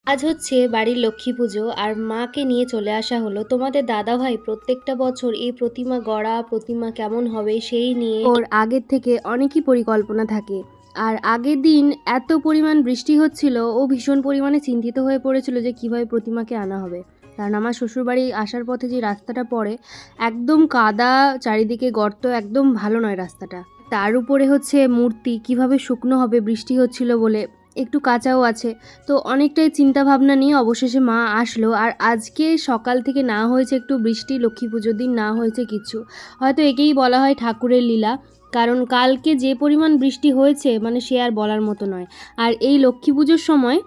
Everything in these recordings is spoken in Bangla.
আজ হচ্ছে বাড়ির লক্ষ্মী পুজো আর মাকে নিয়ে চলে আসা হলো। তোমাদের দাদাভাই প্রত্যেকটা বছর এই প্রতিমা গড়া, প্রতিমা কেমন হবে সেই নিয়ে ওর আগের থেকে অনেকই পরিকল্পনা থাকে। আর আগের দিন এত পরিমাণ বৃষ্টি হচ্ছিল, ও ভীষণ পরিমাণে চিন্তিত হয়ে পড়েছিল যে কিভাবে প্রতিমাকে আনা হবে। কারণ আমার শ্বশুরবাড়ি আসার পথে যে রাস্তাটা পড়ে, একদম কাদা, চারিদিকে গর্ত, একদম ভালো নয় রাস্তাটা। তার উপরে হচ্ছে মূর্তি কিভাবে শুকনো হবে, বৃষ্টি হচ্ছিল বলে একটু কাঁচাও আছে। তো অনেকটাই চিন্তা ভাবনা নিয়ে অবশেষে মা আসলো। আর আজকে সকাল থেকে না হয়েছে একটু বৃষ্টি, লক্ষ্মী পুজোর দিন না হয়েছে কিছু। হয়তো একেই বলা হয় ঠাকুরের লীলা। কারণ কালকে যে পরিমাণ বৃষ্টি হয়েছে মানে সে আর বলার মতো নয়। আর এই লক্ষ্মী পুজোর সময়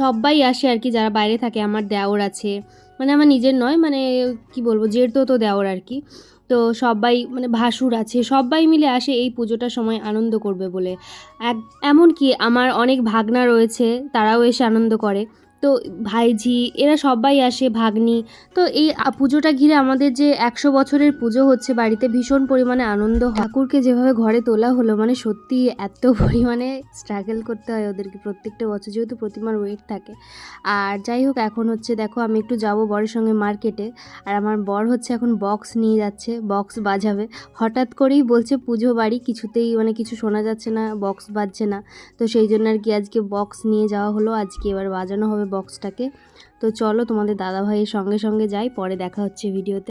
সব্বাই আসে আর কি, যারা বাইরে থাকে। আমার দেওর আছে, মানে আমার নিজের নয়, মানে কি বলবো, জেঠতো দেওর আর কি। তো সবাই মানে ভাসুর আছে, সবাই মিলে আসে এই পুজোটার সময় আনন্দ করবে বলে। এক এমনকি আমার অনেক ভাগনা রয়েছে, তারাও এসে আনন্দ করে। তো ভাইঝি এরা সবাই আসে, ভাগ্নি। তো এই পুজোটা ঘিরে আমাদের যে 100 বছরের পুজো হচ্ছে বাড়িতে, ভীষণ পরিমাণে আনন্দ হয়। ঠাকুরকে যেভাবে ঘরে তোলা হলো, মানে সত্যি এত পরিমাণে স্ট্রাগল করতে হয় ওদেরকে প্রত্যেকটা বছর, যেহেতু প্রতিমার ওয়েট থাকে। আর যাই হোক, এখন হচ্ছে দেখো আমি একটু যাব বরের সঙ্গে মার্কেটে। আর আমার বর হচ্ছে এখন বক্স নিয়ে যাচ্ছে, বক্স বাজাবে। হঠাৎ করেই বলছে পুজো বাড়ি, কিছুতেই মানে কিছু শোনা যাচ্ছে না, বক্স বাজছে না। তো সেই জন্য আর কি আজকে বক্স নিয়ে যাওয়া হলো, আজকে এবার বাজানো হবে বক্সটাকে। তো চলো তোমাদের দাদাভাইয়ের সঙ্গে সঙ্গে যাই, পরে দেখা হচ্ছে ভিডিওতে।